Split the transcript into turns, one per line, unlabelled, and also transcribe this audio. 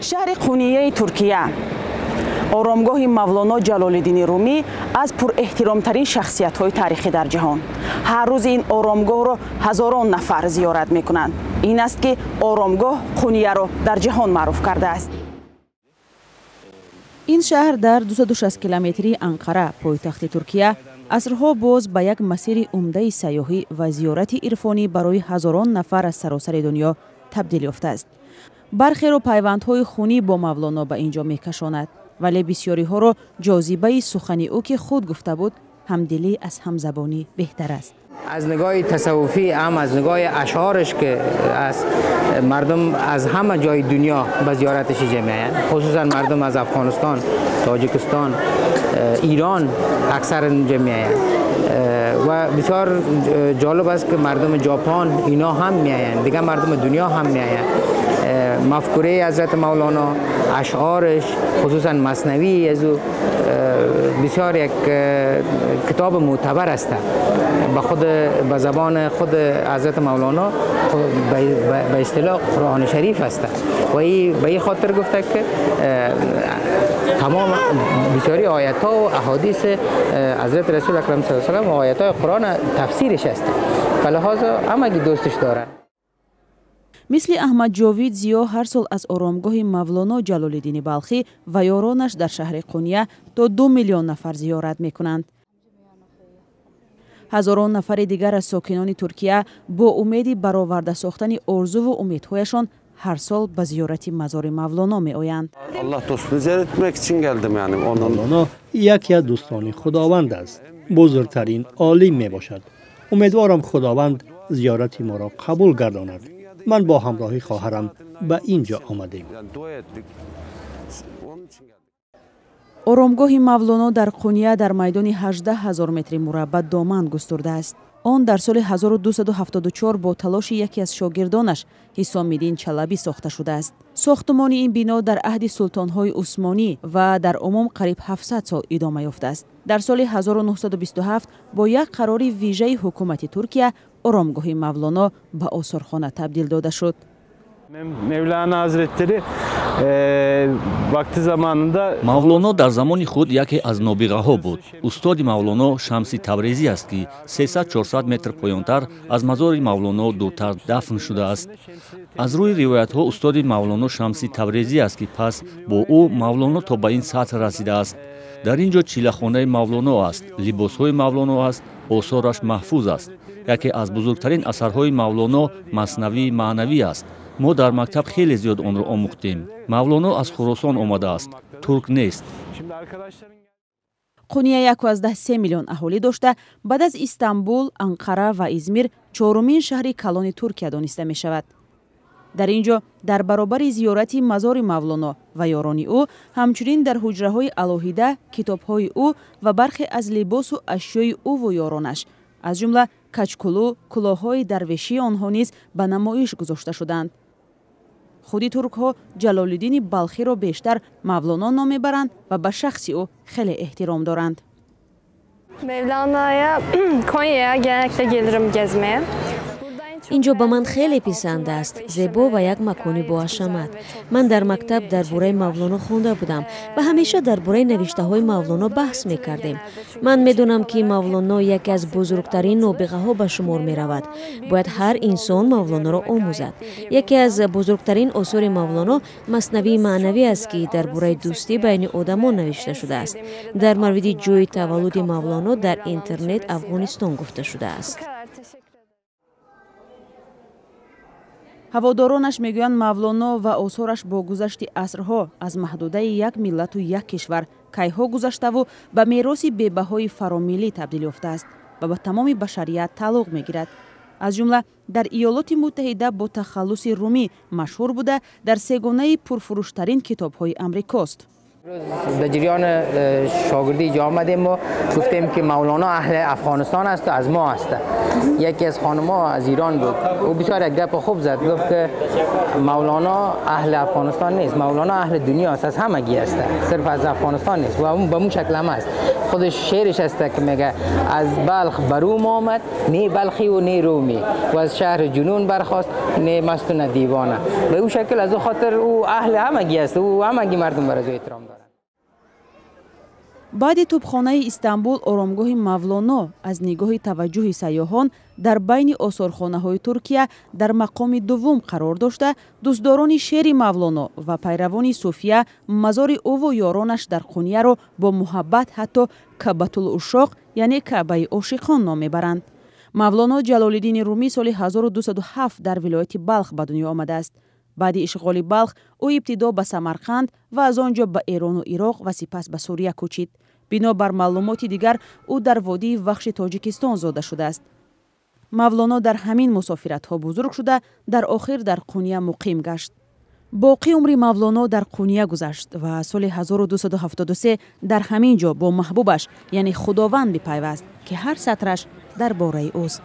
شهر قونیه ترکیه آرامگاه مولانا جلال‌الدین رومی از پر احترام‌ترین شخصیت‌های تاریخی در جهان. هر روز این آرامگاه را هزاران نفر زیارت می‌کنند. این است که آرامگاه قونیه را در جهان معروف کرده است. این شهر در 260 کیلومتری انقره پایتخت ترکیه عصرها باز به یک مسیر عمده سیاحی و زیارت عرفانی برای هزاران نفر از سراسر دنیا تبدیل یافته است. برخی را پیوندهای خونی با مولانا به اینجا می‌کشاند، ولی بسیاری ها را جاذبه سخن او که خود گفته بود همدلی از همزبانی بهتر است.
از نگاه تصوفی هم از نگاه اشعارش که از مردم از همه جای دنیا به زیارتش جمع، خصوصا مردم از افغانستان، تاجیکستان، ایران اکثر جمع و بسیار جالب است که مردم ژاپن اینا هم میآیند، دیگه مردم دنیا هم میآیند. مفکوره حضرت مولانا، اشعارش خصوصا مثنوی از او بسیار یک کتاب معتبر است. به زبان خود حضرت مولانا به اصطلاح قرآن شریف است و به این خاطر گفته که تمام بسیاری آیات ها و احادیث حضرت رسول اکرم صلی الله علیه و آله و آیات های قرآن تفسیرش است. فلهذا همگی دوستش دارن.
مثل احمد جاوید زیا هر سال از آرامگاه مولانا جلال‌الدین بلخی و یارانش در شهر قونیه تا 2 میلیون نفر زیارت میکنند. هزاران نفر دیگر از ساکنان ترکیه با امید برآورده ساختن آرزو و امیدهایشان هر سال به زیارت مزار مولانا می آیند.
الله دوستunu ziyaret etmek için geldim yani.
مولانا یکی از دوستان خداوند است. بزرگترین عالم می باشد. امیدوارم خداوند زیارت ما را قبول گرداند. من با همراهی خواهرم به اینجا آمدیم.
آرامگاه مولانا در قونیه در میدان 18,000 متر مربع دامن گسترده است. آن در سال 1274 با تلاش یکی از شاگردانش حسام الدین چلبی ساخته شده است. ساختمان این بنا در عهد سلطان‌های عثمانی و در عموم قریب 700 سال ادامه یافته است. در سال 1927 با یک قرار ویژه حکومت ترکیه آرامگاه مولانا به آثارخانه تبدیل داده شد.
Mevlana Hazretleri vakti zamanında
مولانا در زمان خود یکی از نابغه‌ها بود. استاد مولانا شمسی تبریزی است که 300-400 متر پایین‌تر از مزار مولانا دورتر دفن شده است. از روی روایت‌ها استاد مولانا شمسی تبریزی است که پس با او مولانا تا به این سطح رسیده است. در اینجا چیله‌خانه مولانا است، لباس‌های مولانا است، آثارش محفوظ است. یکی از بزرگترین اثرهای مولانا مثنوی معنوی است. ما در مکتب خیلی زیاد آن را آموختیم. مولانا از خراسان آمده است، ترک نیست.
قونیه 1.3 میلیون اهالی داشته بعد از استانبول، انقره و ازمیر چهارمین شهر کلان ترکیه دانسته می شود. در اینجا در برابر زیارت مزار مولانا و یاران او همچنین در حجره های الهیده کتاب های او و برخی از لباس و اشیای او و یارانش از جمله کچکولو، کلاه‌های درویشی آنها نیز به نمایش گذاشته شدند. خودی ترک ها جلال‌الدین بلخی را بیشتر مولانا نام میبرند و به شخصی او خیلی احترام دارند.
Mevlana'ya Konya'ya genellikle gelirim gezmeye.
اینجا به من خیلی پسند است، زیبا و یک مکانی با عظمت. من در مکتب درباره مولانا خونده بودم و همیشه درباره نوشته های مولانا بحث می کردیم. من می دونم که مولانا یکی از بزرگترین نابغه ها به شمار می رود. باید هر انسان مولانا را آموزد. یکی از بزرگترین آثار مولانا مثنوی معنوی است که درباره دوستی بین آدمان نوشته شده است. در مورد جای تولد مولانا در اینترنت افغانستان گفته شده است.
هوادارانش میگویند مولانا و آثارش با گذشت عصرها از محدوده یک ملت و یک کشور کیها گذشته و به میراث بی‌بهای فرامیلی تبدیل یافته است و به تمام بشریت تعلق میگیرد. از جمله در ایالات متحده با تخلص رومی مشهور بوده در سگانه پرفروشترین کتاب‌های امریکاست.
در جریان شاگردی جا آمدیم و گفتیم که مولانا اهل افغانستان است و از ما است. یکی از خانم‌ها از ایران بود، او بسیار یک گپ خوب زد، گفت که مولانا اهل افغانستان نیست، مولانا اهل دنیا است، از همگی است، صرف از افغانستان نیست و اون به اون شکل هم است. خودش شعرش است که میگه از بلخ بروم آمد نه بلخی و نه رومی و از شهر جنون برخاست نه مست و نه دیوانه. به اون شکل از خاطر او اهل همگی است، او همگی مردم بر از احترام دارند.
баъди тӯбхонаи Истамбул оромгоҳи Мавлоно аз нигоҳи таваҷҷӯҳи сайёҳон дар байни осорхонаҳои Туркия дар мақоми дуввум қарор дошта, дӯстдорони шеъри Мавлоно ва пайравони суфия мазори ӯву ёронаш дар Қунияро бо муҳаббат ҳатто Каъбатулушоқ, яъне Каъбаи ошиқон ном мебаранд. Мавлоно Ҷалолиддини Румӣ соли 1207 дар вилояти Балх ба дунё омадааст. баъди ишғоли Балх ӯ ибтидо ба Самарқанд ва аз он ҷо ба Эрону Ироқ ва сипас ба Сурия кӯчид. бино бар маълумоти дигар ӯ дар водии Вахши Тоҷикистон зода шудааст. Мавлоно дар ҳамин мусофиратҳо бузург шуда, дар охир дар Қуния муқим гашт. боқи умри Мавлоно дар Қуния гузашт ва соли 1273 дар ҳамин ҷо бо маҳбубаш, яъне Худованд бипайваст, ки ҳар сатраш дар бораи ӯст.